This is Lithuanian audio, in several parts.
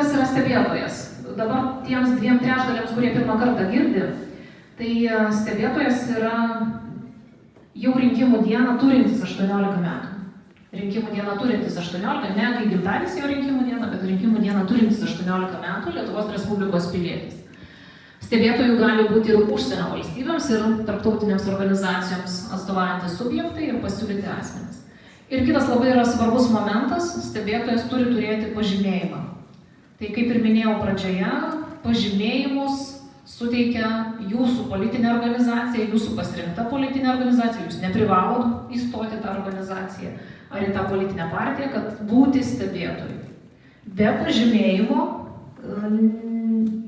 kas yra stebėtojas? Dabar tiems 2/3, kurie pirmą kartą girdi, tai stebėtojas yra jau rinkimų dieną turintis 18 metų. Rinkimų dieną turintis 18, ne kai gimtadienis jau rinkimų diena, bet rinkimų dieną turintis 18 metų Lietuvos Respublikos pilietis. Stebėtojų gali būti ir užsienio valstybėms, ir tarptautinėms organizacijoms atstovaujantys subjektai ir pasiūlyti asmenys. Ir kitas labai yra svarbus momentas, stebėtojas turi turėti pažymėjimą. Tai kaip ir minėjau pradžioje, pažymėjimus suteikia jūsų politinė organizacija, jūsų pasirinkta politinė organizacija, jūs neprivalot įstoti tą organizaciją ar į tą politinę partiją, kad būti stebėtojų. Be pažymėjimo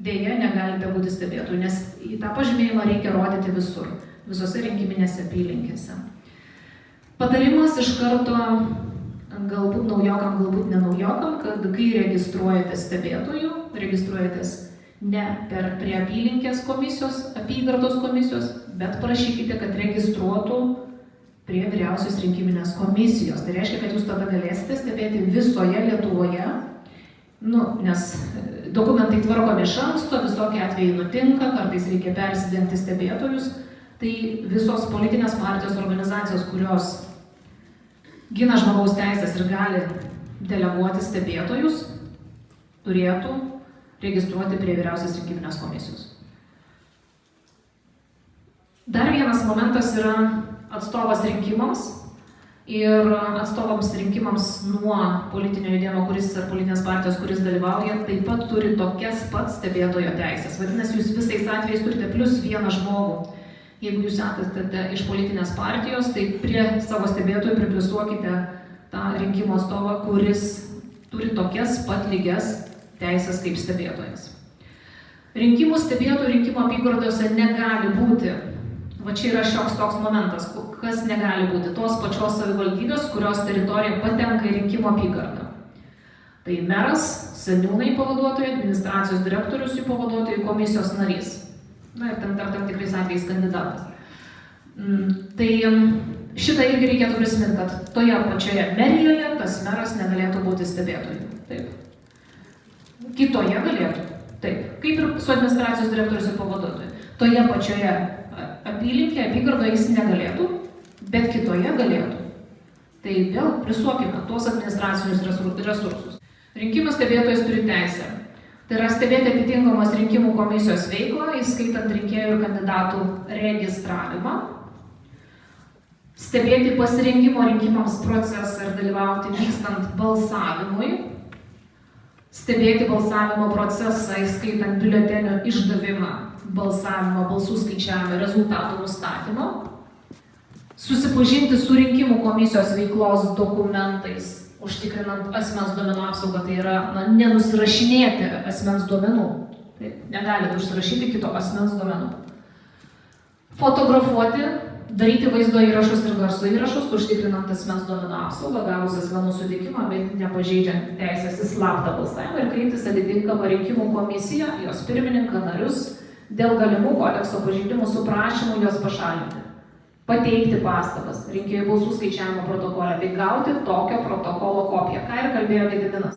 dėja negalite būti stebėtojų, nes į tą pažymėjimą reikia rodyti visur, visose rinkiminėse apylinkėse. Patarimas iš karto, galbūt naujokam, galbūt ne naujokam, kad kai registruojatės stebėtojų, registruojatės ne prie apylinkės komisijos, apygardos komisijos, bet prašykite, kad registruotų prie vyriausios rinkiminės komisijos. Tai reiškia, kad jūs tada galėsite stebėti visoje Lietuvoje, nes dokumentai tvarkomi iš anksto, visokie atvejai nutinka, kartais reikia persidengti stebėtojus. Tai visos politinės partijos organizacijos, kurios gina žmogaus teisės ir gali deleguoti stebėtojus, turėtų registruoti prie vyriausios rinkiminės komisijos. Dar vienas momentas yra atstovas rinkimams. Ir atstovams rinkimams nuo politinio judėjimo, kuris ar politinės partijos, kuris dalyvauja, taip pat turi tokias pat stebėtojo teisės. Vadinasi, jūs visais atvejais turite plius vieną žmogų. Jeigu jūs esate iš politinės partijos, tai prie savo stebėtojų pripliusuokite tą rinkimo atstovą, kuris turi tokias pat lygias teisės kaip stebėtojas. Rinkimų stebėtojų rinkimo apygardose negali būti, va čia yra šioks toks momentas, kas negali būti, tos pačios savivaldybės, kurios teritorija patenka į rinkimo apygardą. Tai meras, seniūnai pavaduotojai, administracijos direktorius jų pavaduotojai, komisijos narys. Na ir tam tikrais atvejais kandidatas. Tai šitą irgi reikėtų prisiminti, kad toje pačioje merijoje tas meras negalėtų būti stebėtojų. Taip. Kitoje galėtų. Taip. Kaip ir su administracijos direktorius ir pavaduotojai. Toje pačioje apylinkėje, apygardoje jis negalėtų, bet kitoje galėtų. Tai vėl prisuokime tuos administracinius resursus. Rinkimų stebėtojas turi teisę. Tai yra stebėti atitinkamos rinkimų komisijos veiklą, įskaitant rinkėjų ir kandidatų registravimą, stebėti pasirengimo rinkimams procesą ir dalyvauti vykstant balsavimui, stebėti balsavimo procesą, įskaitant biuletenio išdavimą, balsavimo, balsų skaičiavimą, rezultatų nustatymą, susipažinti su rinkimų komisijos veiklos dokumentais, užtikrinant asmens duomenų apsaugą, tai yra nenusirašinėti asmens duomenų. Taip, negalite užsirašyti kito asmens duomenų. Fotografuoti, daryti vaizdo įrašus ir garso įrašus, užtikrinant asmens duomenų apsaugą, gavus asmenų sutikimą, bet nepažeidžiant teisės į slaptą balsavimą ir kreiptis atitinkamą rinkimų komisiją, jos pirmininką, narius, dėl galimų kodekso pažeidimų su prašymu juos pašalinti. Pateikti pastabas rinkėjų balsų skaičiavimo protokole bei gauti tokio protokolo kopiją, ką ir kalbėjo Gediminas.